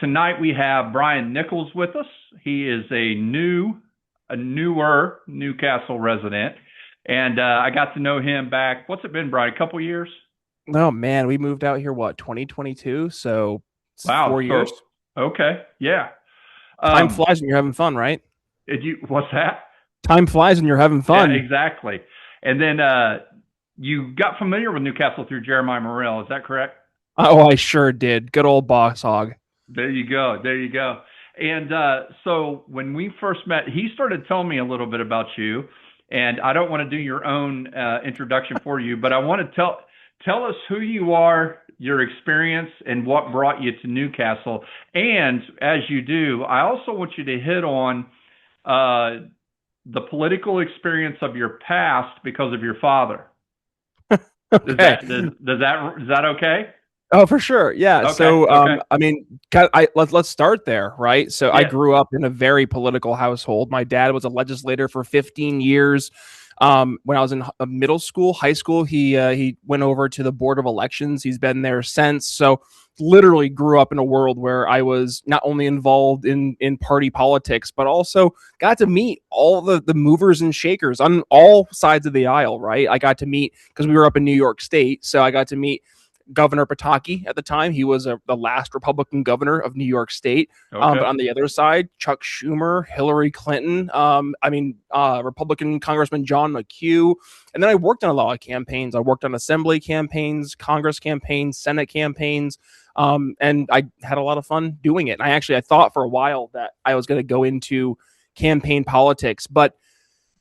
tonight we have Brian Nichols with us. He is a newer Newcastle resident, and I got to know him back. What's it been, Brian? A couple years? Oh man, we moved out here what 2022, so it's Wow. 4 years. So okay, yeah. Time Um, flies when you're having fun, right? did you? What's that? Time flies when you're having Yeah, fun. exactly. And then you got familiar with Newcastle through Jeremiah Morrell. Is that correct? Oh, I sure did. Good old boss hog. There you go. There you go. And so when we first met, he started telling me a little bit about you. And I don't want to do your own introduction for you, but I want to tell us who you are, your experience, and what brought you to Newcastle. And as you do, I also want you to hit on the political experience of your past because of your father. Okay. Is that okay? Oh, for sure. Yeah. Okay. So, Okay. I mean, let's start there, right? So, I Yeah. grew up in a very political household. My dad was a legislator for 15 years. When I was in middle school, high school, he went over to the Board of Elections. He's been there since. So, literally grew up in a world where I was not only involved in party politics, but also got to meet all the movers and shakers on all sides of the aisle. Right? I got to meet because we were up in New York State, so I got to meet Governor Pataki at the time. He was the last Republican governor of New York State. But Okay. on the other side, Chuck Schumer, Hillary Clinton, Republican Congressman John McHugh. And then I worked on a lot of campaigns. I worked on assembly campaigns, Congress campaigns, Senate campaigns. And I had a lot of fun doing it. And I thought for a while that I was going to go into campaign politics, but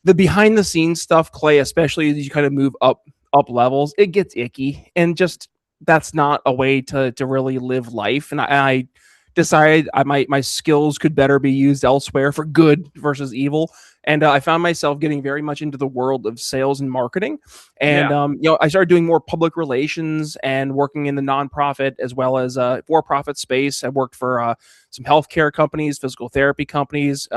the behind the scenes stuff, Clay, especially as you kind of move up levels, it gets icky. And just that's not a way to really live life. And I decided my skills could better be used elsewhere for good versus evil. And I found myself getting very much into the world of sales and marketing. And Yeah. I started doing more public relations and working in the nonprofit as well as for-profit space. I worked for some healthcare companies, physical therapy companies,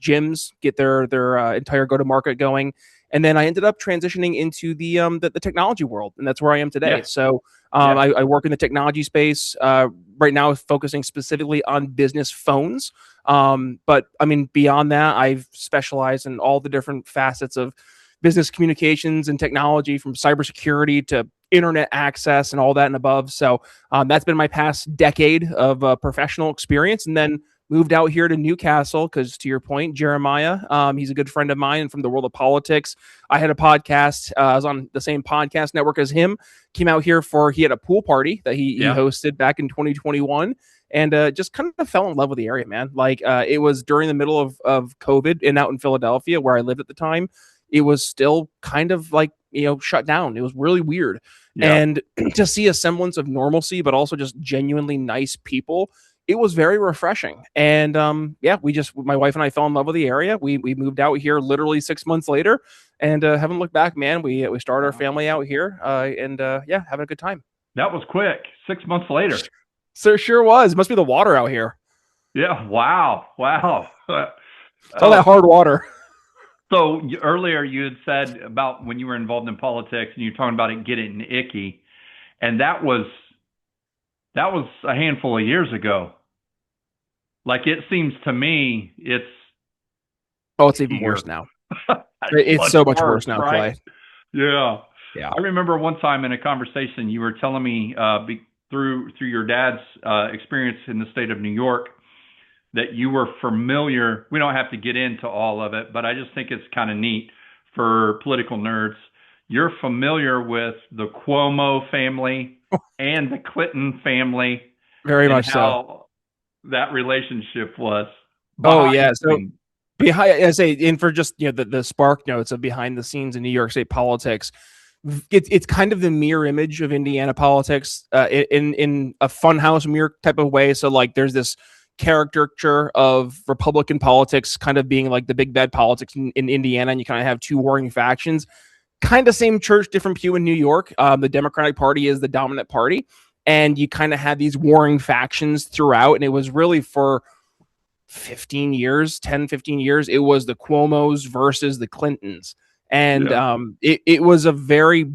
gyms get their entire go-to-market going. And then I ended up transitioning into the technology world, and that's where I am today. Yeah. So Yeah. I work in the technology space right now, focusing specifically on business phones. But I mean, beyond that, I've specialized in all the different facets of business communications and technology, from cybersecurity to internet access and all that and above. So that's been my past decade of professional experience, and then moved out here to Newcastle because, to your point, Jeremiah, he's a good friend of mine and from the world of politics. I had a podcast. I was on the same podcast network as him. Came out here he had a pool party that he Yeah. hosted back in 2021, and just kind of fell in love with the area, man. Like it was during the middle of COVID, and out in Philadelphia where I lived at the time, it was still kind of like shut down. It was really weird, Yeah. and to see a semblance of normalcy, but also just genuinely nice people, it was very refreshing. And my wife and I fell in love with the area. We moved out here literally 6 months later, and haven't looked back, man. We started our Wow. family out here, and having a good time. That was quick. 6 months later. So it sure was. Must be the water out here. Yeah. Wow. Wow. It's all that hard water. So earlier you had said about when you were involved in politics and you're talking about it getting icky, and that was a handful of years ago. Like it seems to me, it's Oh, it's even here. worse now. It's It's much so much worse, worse now, right? Clay. Yeah. Yeah. I remember one time in a conversation you were telling me through your dad's experience in the state of New York that you were familiar. We don't have to get into all of it, but I just think it's kind of neat for political nerds. You're familiar with the Cuomo family and the Clinton family Very and much so. how that relationship was Oh behind yeah. the So scenes. behind, I say, and for just the spark notes of behind the scenes in New York State politics, it's kind of the mirror image of Indiana politics, in a funhouse mirror type of way. So like, there's this caricature of Republican politics kind of being like the big bad politics in Indiana, and you kind of have two warring factions. Kind of same church, different pew in New York. The Democratic Party is the dominant party, and you kind of had these warring factions throughout, and it was really for 15 years, 10, 15 years, it was the Cuomos versus the Clintons. And Yeah. it was a very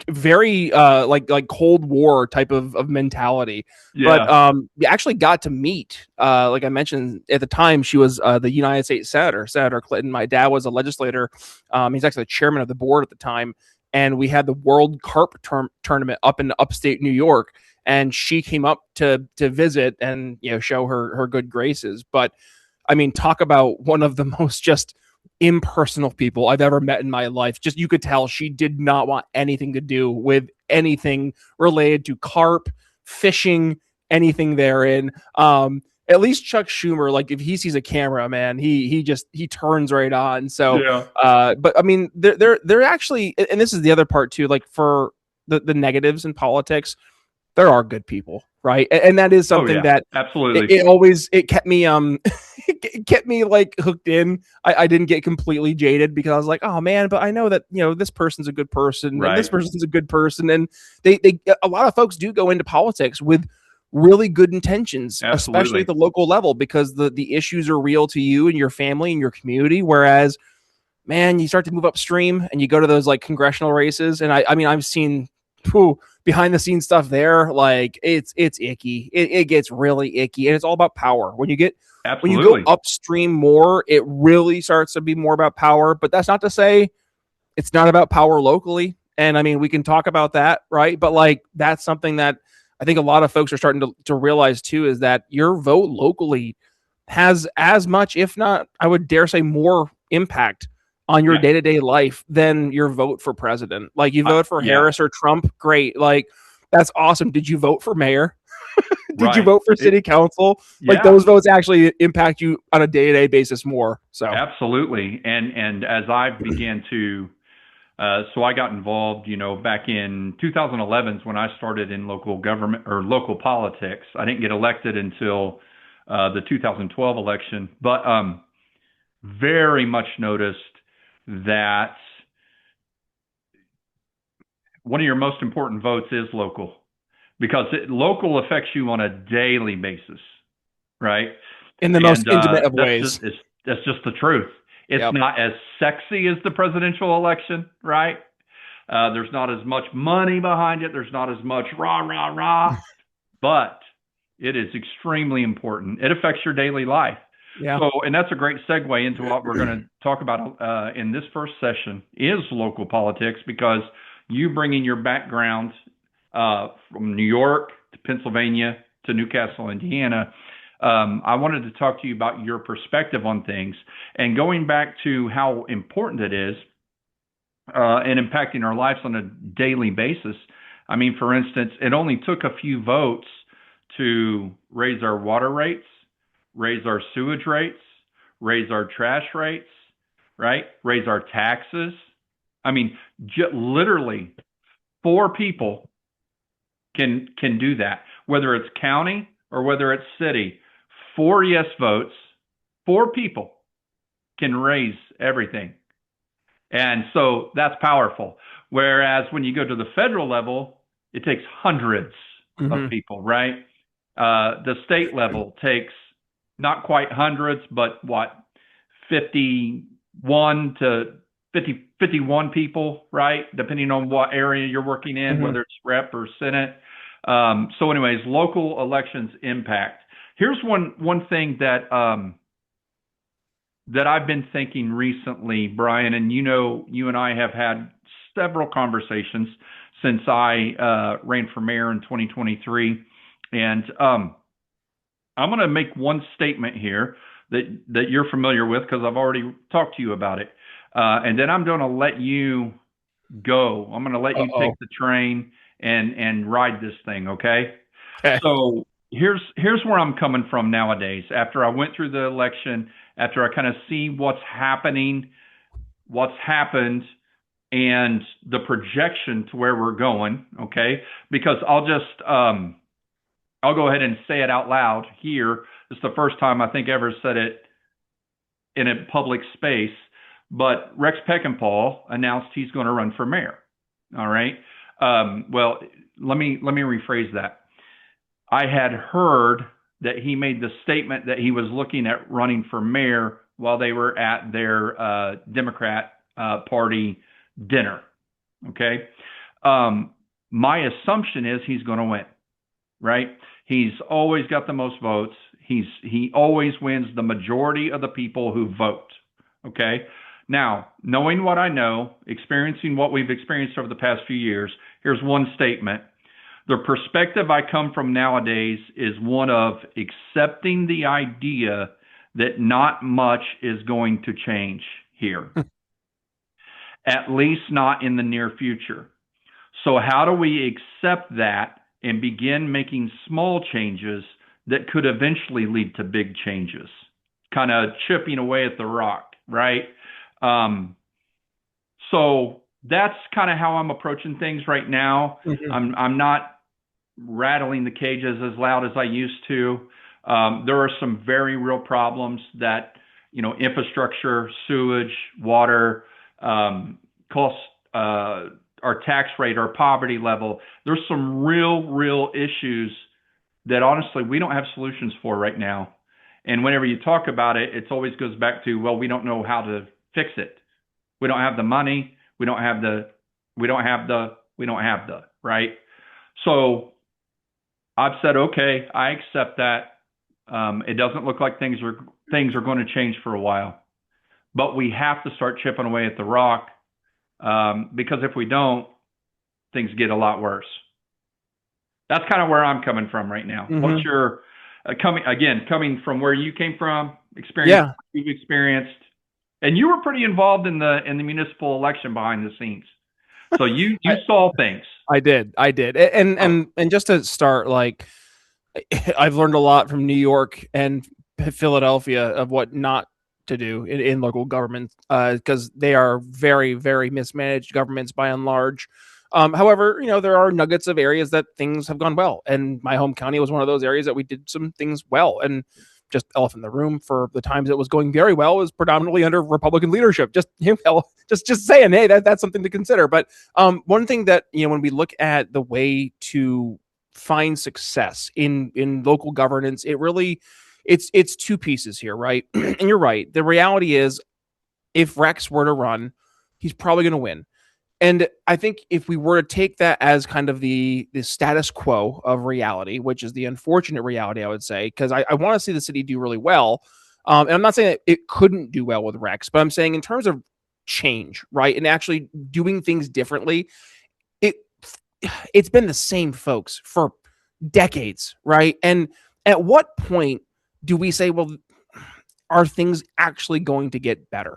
very like Cold War type of mentality. But Yeah. we actually got to meet, like I mentioned at the time, she was the United States Senator, Senator Clinton. My dad was a legislator. He's actually the chairman of the board at the time, and we had the World Carp tournament up in upstate New York, and she came up to visit and show her good graces. But I mean, talk about one of the most just impersonal people I've ever met in my life. Just you could tell she did not want anything to do with anything related to carp, fishing, anything therein. At least Chuck Schumer, like if he sees a camera, man, he turns right on. So, Yeah. but I mean, they're actually, and this is the other part too. Like for the negatives in politics, there are good people, right? And that is Oh something yeah. that Absolutely. it always it kept me it kept me like hooked in. I didn't get completely jaded because I was like, oh man, but I know that this person's a good person and this Right. person's a good person, and they a lot of folks do go into politics with really good intentions, especially at Absolutely. the local level, because the issues are real to you and your family and your community. Whereas, man, you start to move upstream and you go to those like congressional races, and I mean I've seen behind the scenes stuff there. Like it's icky. It gets really icky, and it's all about power. When you go Absolutely. upstream more, it really starts to be more about power. But that's not to say it's not about power locally. And I mean, we can talk about that, right? But like that's something that I think a lot of folks are starting to realize too, is that your vote locally has as much, if not, I would dare say, more impact on your Yeah. day to day life than your vote for president. Like you vote for Yeah. Harris or Trump, great. Like that's awesome. Did you vote for mayor? Did you Right. vote for city council? Like Yeah. those votes actually impact you on a day to day basis more. So, Absolutely. And as I began to, so I got involved, back in 2011 when I started in local government or local politics. I didn't get elected until the 2012 election, but very much noticed that one of your most important votes is local because local affects you on a daily basis, right? in the most And intimate of ways. that's just the truth. It's Yep. not as sexy as the presidential election, right? There's not as much money behind it. There's not as much rah rah rah, but it is extremely important. It affects your daily life. Yeah. So, and that's a great segue into what we're going to talk about in this first session is local politics because you bringing your background from New York to Pennsylvania to Newcastle, Indiana. I wanted to talk to you about your perspective on things and going back to how important it is and impacting our lives on a daily basis. I mean, for instance, it only took a few votes to raise our water rates, raise our sewage rates, raise our trash rates, right? Raise our taxes. I mean, literally 4 people can do that, whether it's county or whether it's city. 4 yes votes, 4 people can raise everything. And so that's powerful. Whereas when you go to the federal level, it takes hundreds of Mm-hmm. people, right? The state level takes not quite hundreds, but what, 51 to 51 people, right? Depending on what area you're working in, Mm-hmm. whether it's rep or senate. So, anyways, local elections impact. Here's one thing that I've been thinking recently, Brian, and you and I have had several conversations since I ran for mayor in 2023, and I'm going to make one statement here that you're familiar with because I've already talked to you about it, and then I'm going to let you go. I'm going to let you Uh-oh. take the train and ride this thing, okay? Okay. So here's where I'm coming from nowadays. After I went through the election, after I kind of see what's happening, what's happened, and the projection to where we're going, okay? Because I'll go ahead and say it out loud here. It's the first time I think I ever said it in a public space. But Rex Peckinpah announced he's going to run for mayor. All right. Well, let me rephrase that. I had heard that he made the statement that he was looking at running for mayor while they were at their Democrat Party dinner. Okay. My assumption is he's going to win, right? He's always got the most votes. He always wins the majority of the people who vote. Okay. Now, knowing what I know, experiencing what we've experienced over the past few years, here's one statement. The perspective I come from nowadays is one of accepting the idea that not much is going to change here, at least not in the near future. So how do we accept that and begin making small changes that could eventually lead to big changes? Kind of chipping away at the rock, right? So that's kind of how I'm approaching things right now. Mm-hmm. I'm not rattling the cages as loud as I used to. There are some very real problems that, infrastructure, sewage, water, costs, our tax rate, our poverty level. There's some real issues that honestly we don't have solutions for right now. And whenever you talk about it, it always goes back to, well, we don't know how to fix it. We don't have the money. We don't have the, right? So I've said, okay, I accept that. It doesn't look like things are going to change for a while, but we have to start chipping away at the rock, because if we don't, things get a lot worse. That's kind of where I'm coming from right now. Mm-hmm. What's your coming from where you came from, experience you've experienced, and you were pretty involved in the municipal election behind the scenes, so you saw things. I did, and just to start, like, I've learned a lot from New York and Philadelphia of what not to do in local government, because they are very, very mismanaged governments by and large. However, there are nuggets of areas that things have gone well, and my home county was one of those areas that we did some things well. And just elephant in the room, for the times it was going very well was predominantly under Republican leadership. Just just saying, hey, that's something to consider. But one thing that when we look at the way to find success in local governance, it's two pieces here, right? And you're right. The reality is, if Rex were to run, he's probably going to win. And I think if we were to take that as kind of the status quo of reality, which is the unfortunate reality, I would say, because I want to see the city do really well. And I'm not saying that it couldn't do well with Rex, but I'm saying in terms of change, right, and actually doing things differently, it's been the same folks for decades, right? And at what point do we say, well, are things actually going to get better?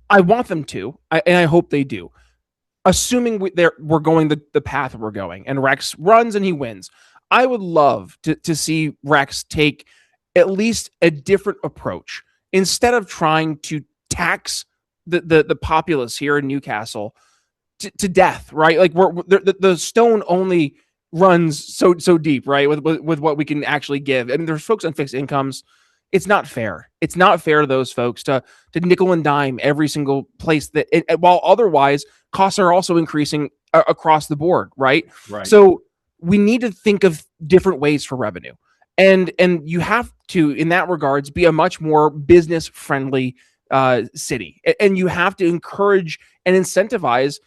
I want them to, and I hope they do. Assuming we're going the path we're going, and Rex runs and he wins, I would love to see Rex take at least a different approach. Instead of trying to tax the populace here in Newcastle to death, right? Like the stone only runs so deep, right? With what we can actually give. I mean, there's folks on fixed incomes. It's not fair. It's not fair to those folks to nickel and dime every single place while otherwise costs are also increasing across the board, right? Right. So we need to think of different ways for revenue, and you have to, in that regards, be a much more business friendly city, and you have to encourage and incentivize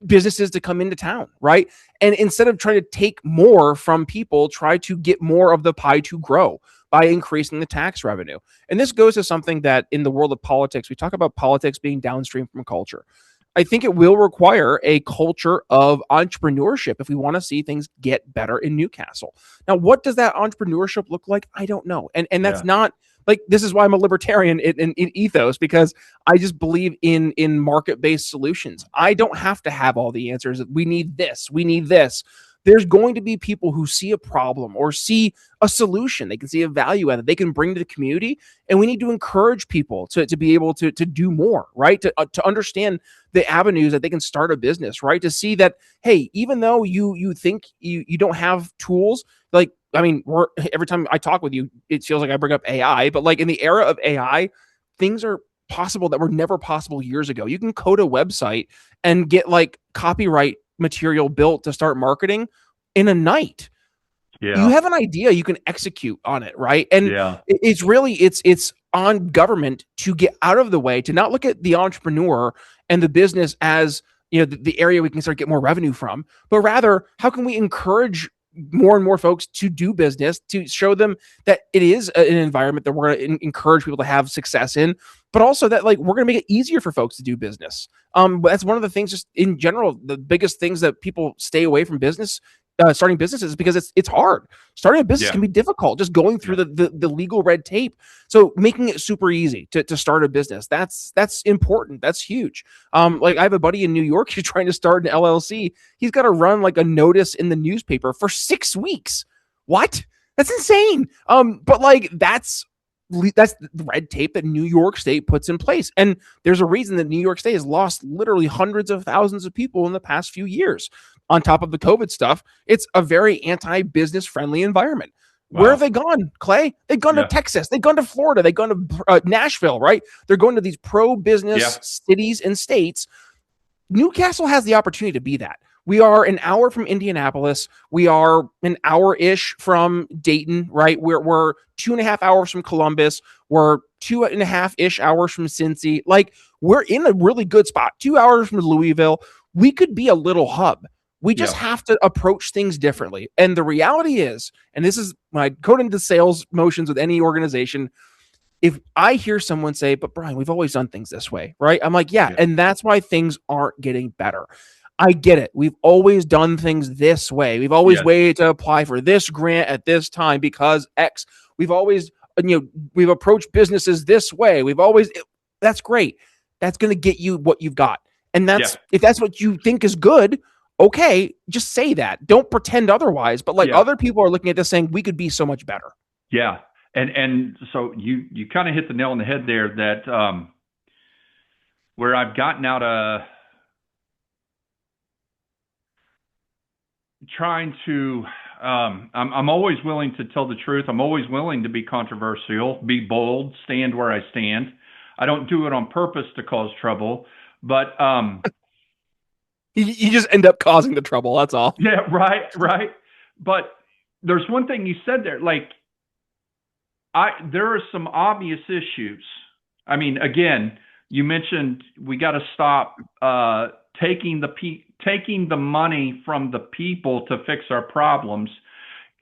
businesses to come into town, right? And instead of trying to take more from people, try to get more of the pie to grow by increasing the tax revenue. And this goes to something that in the world of politics, we talk about politics being downstream from culture. I think it will require a culture of entrepreneurship if we want to see things get better in Newcastle. Now, what does that entrepreneurship look like? I don't know. And that's not like, this is why I'm a libertarian in ethos, because I just believe in market-based solutions. I don't have to have all the answers. We need this. We need this. There's going to be people who see a problem or see a solution. They can see a value add that they can bring to the community. And we need to encourage people to be able to do more, right? To understand the avenues that they can start a business, right? To see that, hey, even though you think you don't have tools, like, I mean, every time I talk with you, it feels like I bring up AI, but like in the era of AI, things are possible that were never possible years ago. You can code a website and get like copyright material built to start marketing in a night. Yeah. You have an idea, you can execute on it, right? And it's really it's on government to get out of the way, to not look at the entrepreneur and the business as the area we can start to get more revenue from, but rather how can we encourage more and more folks to do business, to show them that it is an environment that we're going to encourage people to have success in, but also that like we're going to make it easier for folks to do business. But that's one of the things, just in general, the biggest things that people stay away from business, starting businesses, because it's hard. Starting a business Yeah. can be difficult, just going through Yeah. the legal red tape. So making it super easy to start a business, that's important. That's huge. Like I have a buddy in New York who's trying to start an LLC. He's got to run like a notice in the newspaper for 6 weeks. What? That's insane. But like that's the red tape that New York State puts in place. And there's a reason that New York State has lost literally hundreds of thousands of people in the past few years. On top of the COVID stuff, it's a very anti-business friendly environment. Where have Wow. they gone, Clay? They've gone to Yeah. Texas. They've gone to Florida. They've gone to Nashville, right? They're going to these Yeah. pro-business cities and states. Newcastle has the opportunity to be that. We are an hour from Indianapolis. We are an hour-ish from Dayton, right? We're 2.5 hours from Columbus. We're 2.5-ish hours from Cincy. Like, we're in a really good spot. 2 hours from Louisville. We could be a little hub. We just Yeah. have to approach things differently. And the reality is, and this is when I go into sales motions with any organization, if I hear someone say, but Brian, we've always done things this way, right? I'm like, yeah, Yeah. and that's why things aren't getting better. I get it. We've always done things this way. We've always Yes. waited to apply for this grant at this time because X. We've always, we've approached businesses this way. That's great. That's going to get you what you've got. And Yeah. if that's what you think is good, okay, just say that. Don't pretend otherwise. But like Yeah. other people are looking at this saying, we could be so much better. Yeah. And so you kind of hit the nail on the head there that where I've gotten out of trying to I'm always willing to tell the truth. I'm always willing to be controversial, be bold, stand where I stand. I don't do it on purpose to cause trouble, but You just end up causing the trouble. That's all. yeah, right. But there's one thing you said there, like there are some obvious issues. I mean, again, you mentioned we got to stop taking the money from the people to fix our problems.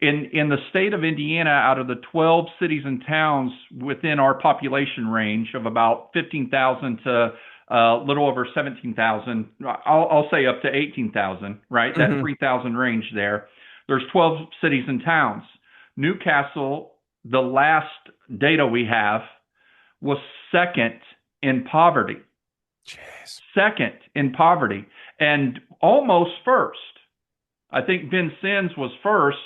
In the state of Indiana, out of the 12 cities and towns within our population range of about 15,000 to a little over 17,000, I'll say up to 18,000, right? That Mm-hmm. 3,000 range there. There's 12 cities and towns. Newcastle, the last data we have, was second in poverty. Jeez. Second in poverty, and almost first. I think Vincennes was first.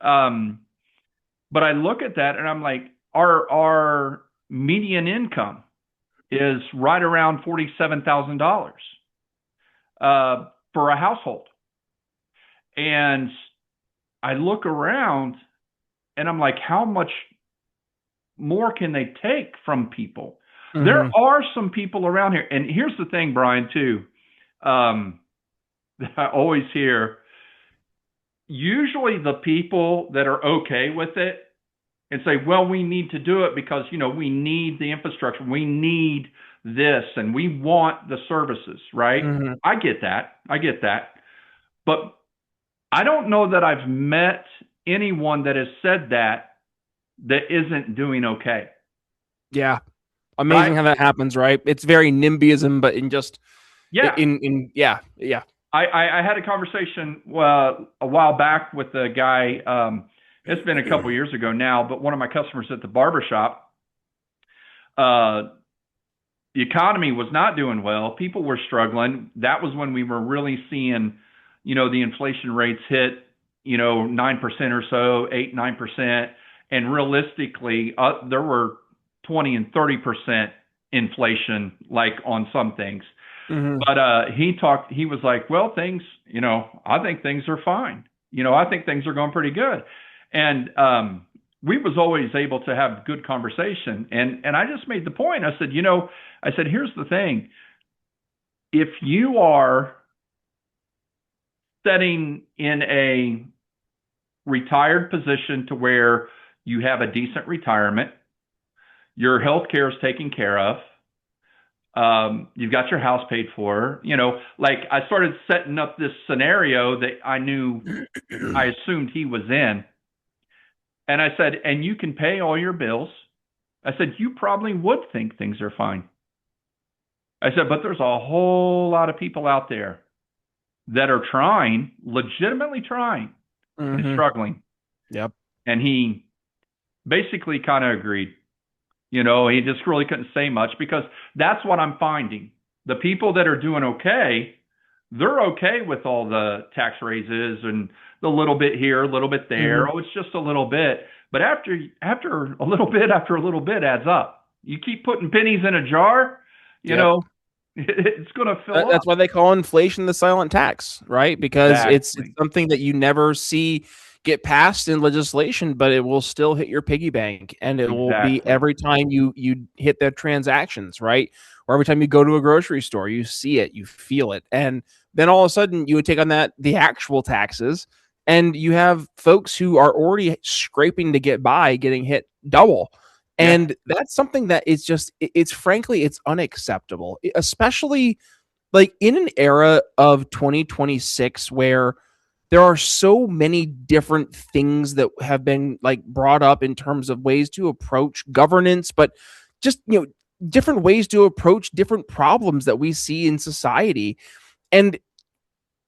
But I look at that and I'm like, our median income is right around $47,000 for a household. And I look around and I'm like, how much more can they take from people? Mm-hmm. There are some people around here. And here's the thing, Brian, too. I always hear, usually the people that are okay with it and say, well, we need to do it because, we need the infrastructure. We need this and we want the services, right? Mm-hmm. I get that. But I don't know that I've met anyone that has said that isn't doing okay. Yeah. Amazing Right? how that happens, right? It's very NIMBYism, but Yeah. yeah. I had a conversation a while back with a guy. It's been a couple years ago now, but one of my customers at the barbershop, the economy was not doing well. People were struggling. That was when we were really seeing, the inflation rates hit, 9% or so, 8-9%. And realistically, there were 20 and 30% inflation, like on some things. Mm-hmm. But he was like, well, things, I think things are fine. I think things are going pretty good. And we was always able to have good conversation. And I just made the point. I said, here's the thing. If you are setting in a retired position to where you have a decent retirement, your health care is taken care of, You've got your house paid for. Like I started setting up this scenario that I assumed he was in. And I said, and you can pay all your bills. I said, you probably would think things are fine. I said, but there's a whole lot of people out there that are trying, legitimately trying, and Mm-hmm. struggling. Yep. And he basically kind of agreed. He just really couldn't say much because that's what I'm finding. The people that are doing okay, they're okay with all the tax raises and the little bit here, a little bit there. Mm-hmm. Oh, it's just a little bit. But after a little bit, after a little bit adds up. You keep putting pennies in a jar, you Yep. know, it's going to fill That's up. why they call inflation the silent tax, right? Because it's Exactly. something that you never see get passed in legislation, but it will still hit your piggy bank, and it will be Exactly. every time you hit their transactions, right? Or every time you go to a grocery store, you see it, you feel it, and then all of a sudden you would take on that the actual taxes, and you have folks who are already scraping to get by getting hit double. Yeah. And that's something that is just it's frankly it's unacceptable, especially like in an era of 2026 where there are so many different things that have been like brought up in terms of ways to approach governance, but just different ways to approach different problems that we see in society, and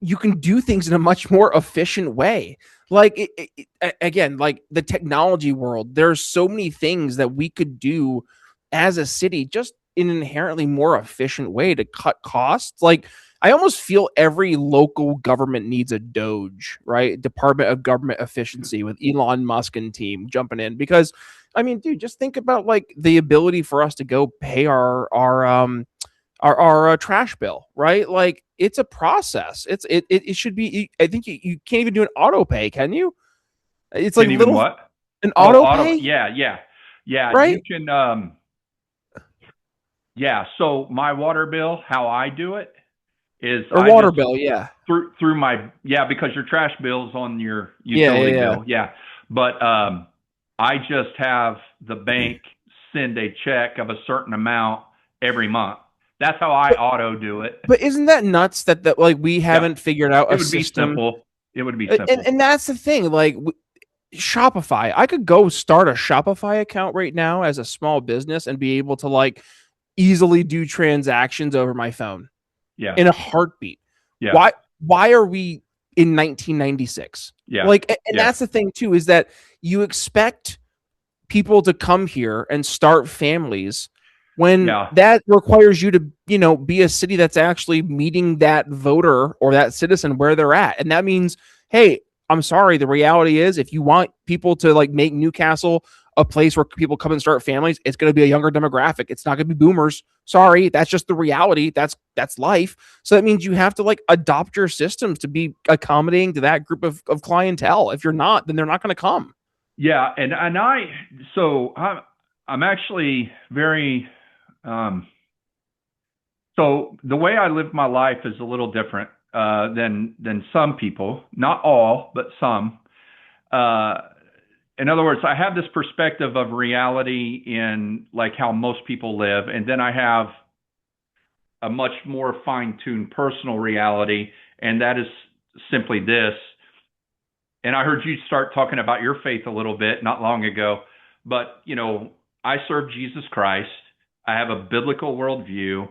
you can do things in a much more efficient way. Like again, like the technology world, there's so many things that we could do as a city just in an inherently more efficient way to cut costs. Like I almost feel every local government needs a Doge, right? Department of Government Efficiency with Elon Musk and team jumping in, because I mean, dude, just think about like the ability for us to go pay our trash bill, right? Like it's a process. It should be. I think you can't even do an auto pay, can you? It's like Can't even little what? an Oh, auto auto. pay, Yeah, yeah. Yeah, you right? can yeah, so my water bill, how I do it is Or I water just bill, yeah, through my yeah, because your trash bill's on your yeah, yeah, utility yeah. bill. Yeah. But I just have the bank send a check of a certain amount every month. That's how I But auto do it. but isn't that nuts that like we Yeah. haven't figured out It a would be system? simple. It would be And simple. and that's the thing, like Shopify. I could go start a Shopify account right now as a small business and be able to like easily do transactions over my phone Yeah. in a heartbeat. Yeah. Why are we in 1996? Yeah. Like, and Yeah. that's the thing too, is that you expect people to come here and start families when Yeah. that requires you to, be a city that's actually meeting that voter or that citizen where they're at. And that means, hey, I'm sorry, the reality is if you want people to like make Newcastle a place where people come and start families, it's going to be a younger demographic. It's not going to be boomers. Sorry, that's just the reality. That's life. So that means you have to like adopt your systems to be accommodating to that group of clientele. If you're not, then they're not going to come. Yeah. And I'm actually very um so the way I live my life is a little different than some people, not all, but some. Uh, in other words, I have this perspective of reality in like how most people live, and then I have a much more fine-tuned personal reality, and that is simply this. And I heard you start talking about your faith a little bit not long ago, but I serve Jesus Christ. I have a biblical worldview.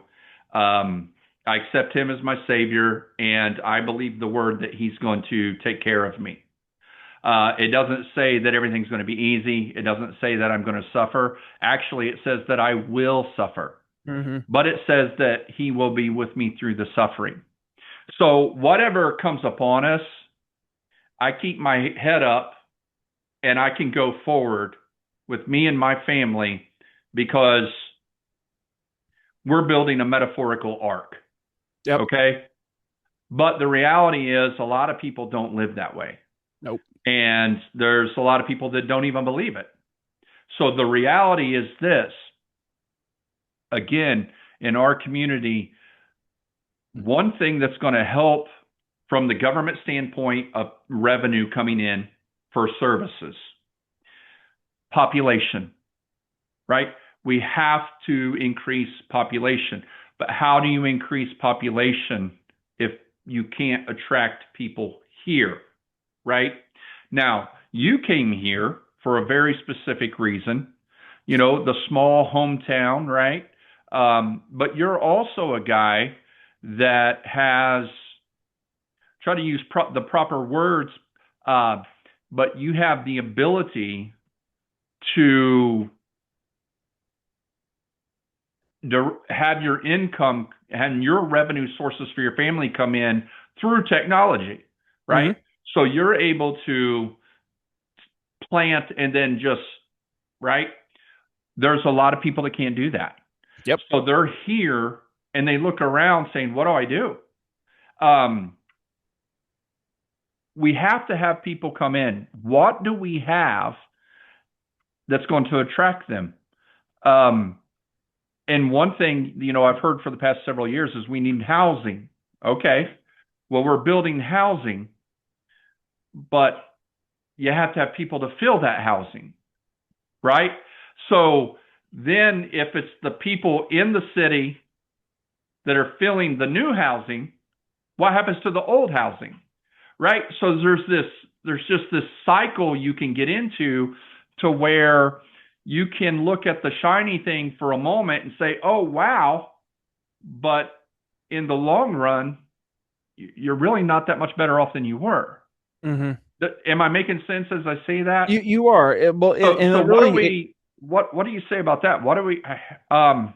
I accept him as my savior, and I believe the word that he's going to take care of me. It doesn't say that everything's going to be easy. It doesn't say that I'm going to suffer. Actually, it says that I will suffer, Mm-hmm. but it says that he will be with me through the suffering. So whatever comes upon us, I keep my head up and I can go forward with me and my family because we're building a metaphorical ark. Yep. Okay. But the reality is, a lot of people don't live that way. Nope. And there's a lot of people that don't even believe it. So the reality is this, again, in our community, one thing that's going to help from the government standpoint of revenue coming in for services, population, right? We have to increase population. But how do you increase population if you can't attract people here, right? Now, you came here for a very specific reason, the small hometown, right? But you're also a guy that has, try to use the proper words, uh, but you have the ability to have your income and your revenue sources for your family come in through technology, right? Mm-hmm. So you're able to plant and then just, right? There's a lot of people that can't do that. Yep. So they're here and they look around saying, what do I do? We have to have people come in. What do we have that's going to attract them? And one thing, I've heard for the past several years is we need housing. Okay. Well, we're building housing, but you have to have people to fill that housing, right? So then if it's the people in the city that are filling the new housing, what happens to the old housing, right? So there's just this cycle you can get into to where you can look at the shiny thing for a moment and say, oh, wow. But in the long run, you're really not that much better off than you were. Mm-hmm. Am I making sense as I say that? You are. Well, so what do we, what do you say about that? What do we, and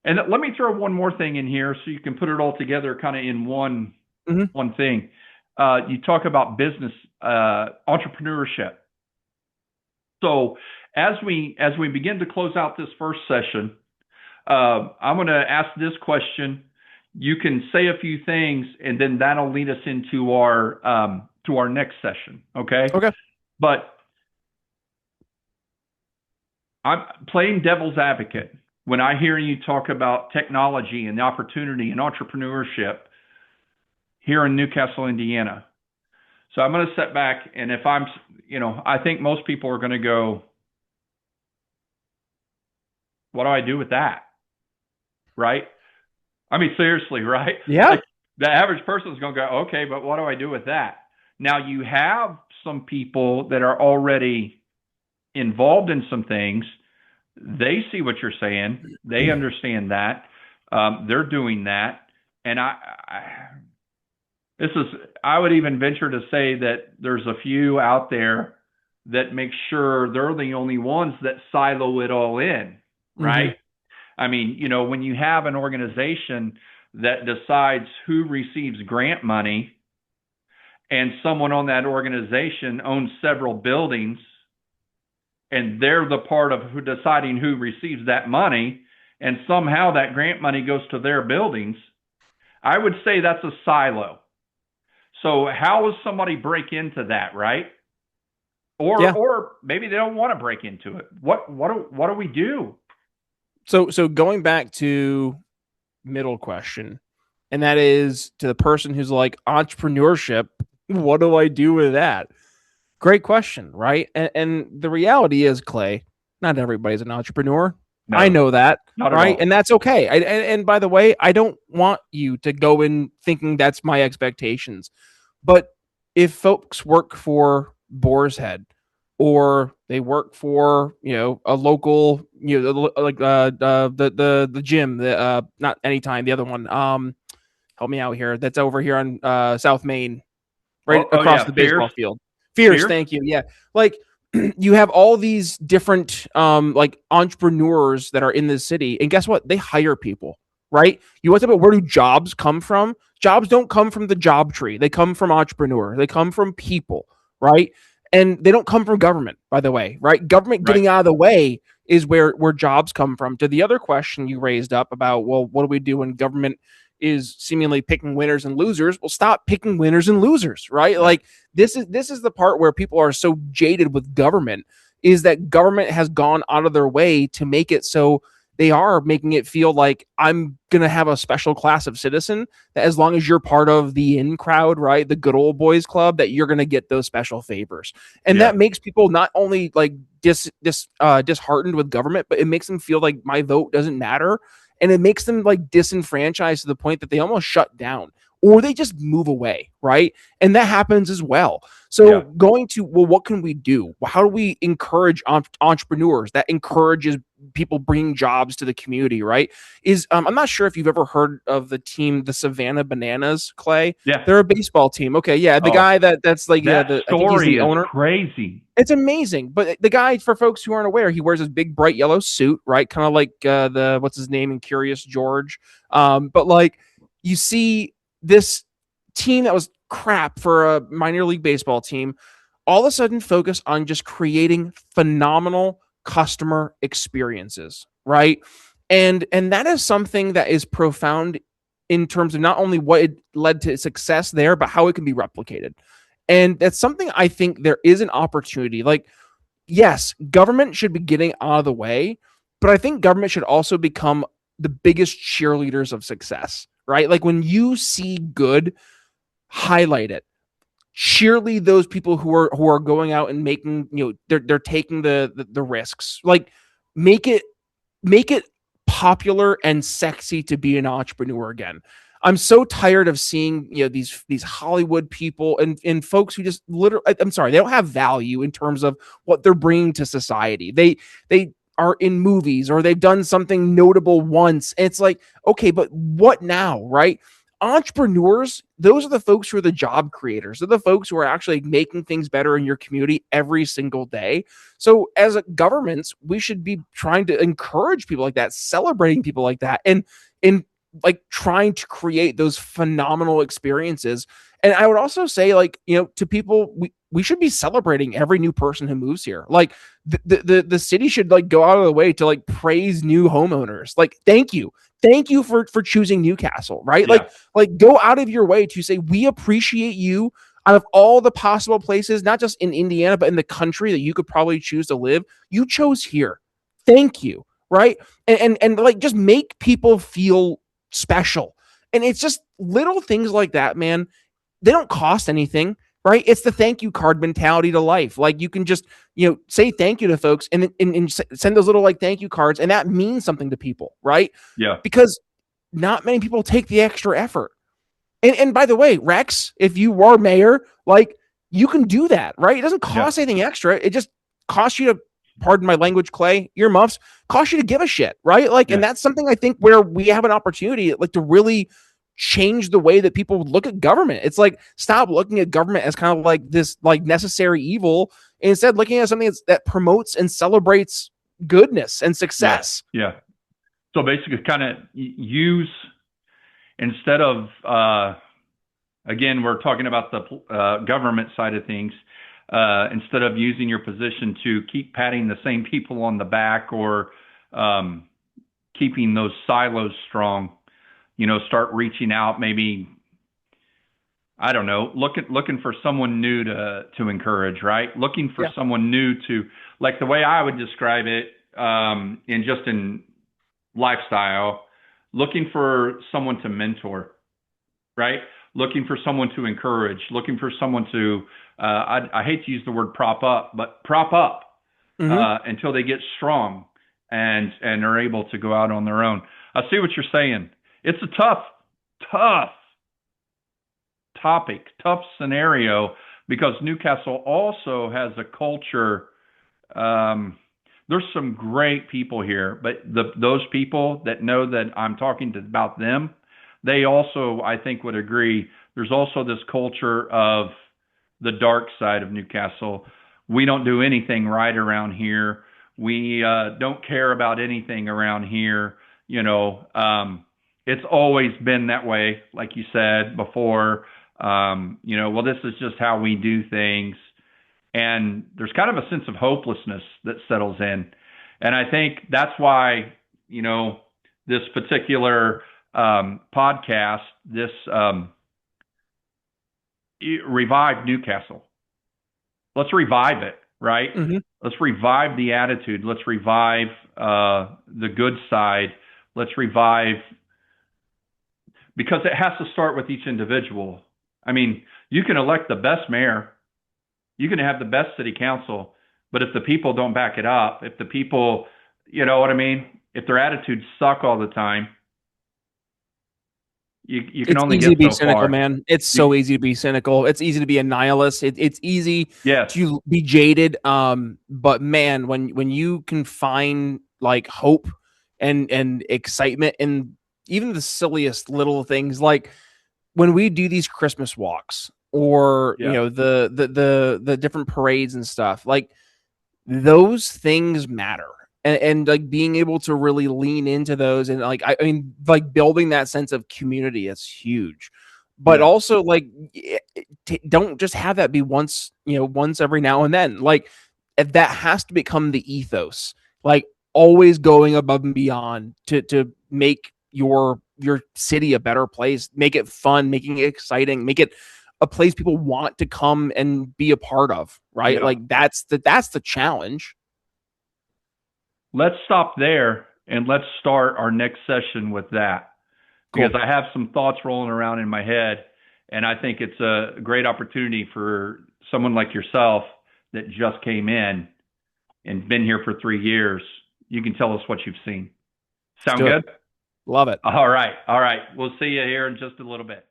let me throw one more thing in here so you can put it all together kind of in one thing. You talk about business, entrepreneurship. So as we begin to close out this first session, I'm going to ask this question. You can say a few things, and then that'll lead us into our next session. Okay. Okay. But I'm playing devil's advocate when I hear you talk about technology and the opportunity and entrepreneurship here in Newcastle, Indiana. So I'm going to sit back, and if I think most people are going to go, what do I do with that? Right? I mean, seriously, right? Yeah. Like, the average person is going to go, okay, but what do I do with that? Now, you have some people that are already involved in some things. They see what you're saying. They understand that. They're doing that. And I would even venture to say that there's a few out there that make sure they're the only ones that silo it all in, right? Mm-hmm. I mean, when you have an organization that decides who receives grant money and someone on that organization owns several buildings and they're the part of deciding who receives that money, and somehow that grant money goes to their buildings, I would say that's a silo. So how does somebody break into that, right? Or maybe they don't want to break into it. What do we do? So going back to middle question, and that is to the person who's like, entrepreneurship, what do I do with that? Great question, right? And the reality is, Clay, not everybody's an entrepreneur. No, I know that, right? And that's okay. And by the way, I don't want you to go in thinking that's my expectations. But if folks work for Boar's Head, or they work for a local like the gym, not Anytime, the other one, help me out here, that's over here on South Main, right across the baseball field. Fierce, thank you. Yeah, like you have all these different like entrepreneurs that are in this city, and guess what? They hire people, right? You want to talk about where do jobs come from? Jobs don't come from the job tree. They come from entrepreneur. They come from people, right? And they don't come from government, by the way, right? Government getting out of the way is where jobs come from. To the other question you raised up about, well, what do we do when government is seemingly picking winners and losers? Well, stop picking winners and losers, right? Yeah. Like this is the part where people are so jaded with government, is that government has gone out of their way to make it so they are making it feel like I'm going to have a special class of citizen that as long as you're part of the in crowd, right, the good old boys club, that you're going to get those special favors. And that makes people not only like disheartened with government, but it makes them feel like my vote doesn't matter. and it makes them like disenfranchised to the point that they almost shut down or they just move away, right? And that happens as well. So Yeah. going to, well, what can we do? How do we encourage entrepreneurs that encourages people bringing jobs to the community, right? I'm not sure if you've ever heard of the team, the Savannah Bananas, Clay. Yeah. They're a baseball team. Okay, yeah, the Oh, guy that's like that I think he's story the is owner. crazy. It's amazing. But the guy, for folks who aren't aware, he wears his big bright yellow suit, right? Kind of like the what's his name in Curious George. But like you see this team that was crap for a minor league baseball team, all of a sudden focus on just creating phenomenal customer experiences, right? And that is something that is profound in terms of not only what it led to success there, but how it can be replicated. And that's something I think there is an opportunity. Like, yes, government should be getting out of the way, but I think government should also become the biggest cheerleaders of success, right? Like when you see good, highlight it. Cheerlead those people who are going out and making, they're taking the risks. Like make it popular and sexy to be an entrepreneur again. I'm so tired of seeing these Hollywood people and folks who just literally, I'm sorry, they don't have value in terms of what they're bringing to society. They are in movies or they've done something notable once. And it's like, okay, but what now, right? Entrepreneurs, those are the folks who are the job creators. They're the folks who are actually making things better in your community every single day. So as governments, we should be trying to encourage people like that, celebrating people like that, and like trying to create those phenomenal experiences. And I would also say, like, to people, we should be celebrating every new person who moves here. Like the city should like go out of the way to like praise new homeowners. Like, thank you for choosing Newcastle, right? Yeah. Like go out of your way to say we appreciate you out of all the possible places, not just in Indiana, but in the country that you could probably choose to live. You chose here. Thank you, right? And like just make people feel special. And it's just little things like that, man. They don't cost anything, right? It's the thank you card mentality to life. Like you can just, say thank you to folks and send those little like thank you cards. And that means something to people, right? Yeah. Because not many people take the extra effort. And by the way, Rex, if you were mayor, like you can do that, right? It doesn't cost anything extra. It just costs you to, pardon my language, Clay, earmuffs, cost you to give a shit, right? Like, Yeah. and that's something I think where we have an opportunity, like to really change the way that people look at government. It's like stop looking at government as kind of like this like necessary evil, and instead looking at something that promotes and celebrates goodness and success. Yeah. So basically, kind of use instead of again, we're talking about the government side of things. Instead of using your position to keep patting the same people on the back or keeping those silos strong, start reaching out. Maybe I don't know, looking for someone new to encourage, right? Looking for someone new to, like the way I would describe it, in lifestyle, looking for someone to mentor, right? Looking for someone to encourage, looking for someone to, I hate to use the word prop up, but prop up until they get strong and are able to go out on their own. I see what you're saying. It's a tough topic, tough scenario, because Newcastle also has a culture. There's some great people here, but those people that know that I'm talking about them, they also, I think, would agree. There's also this culture of the dark side of Newcastle. We don't do anything right around here. We don't care about anything around here. It's always been that way, like you said before. Well, this is just how we do things. And there's kind of a sense of hopelessness that settles in. And I think that's why, this particular podcast, this Revive Newcastle. Let's revive it, right? Mm-hmm. Let's revive the attitude. Let's revive the good side. Let's revive, because it has to start with each individual. I mean, you can elect the best mayor, you can have the best city council, but if the people don't back it up, if the people, you know what I mean? if their attitudes suck all the time, you can It's only easy get to be so cynical, far. man. It's so You, easy to be cynical. It's easy to be a nihilist. It's easy yes, to be jaded. But man, when you can find like hope and excitement in even the silliest little things, like when we do these Christmas walks or yeah, the different parades and stuff, like those things matter. And like being able to really lean into those and like I mean like building that sense of community is huge, but yes. also like don't just have that be once, once every now and then. Like if that has to become the ethos, like always going above and beyond to make your city a better place, make it fun, making it exciting, make it a place people want to come and be a part of, right? Yeah. Like that's the challenge. Let's stop there and let's start our next session with that because Cool. I have some thoughts rolling around in my head. And I think it's a great opportunity for someone like yourself that just came in and been here for 3 years. You can tell us what you've seen. Let's Sound do it. good? Love it. All right. All right. We'll see you here in just a little bit.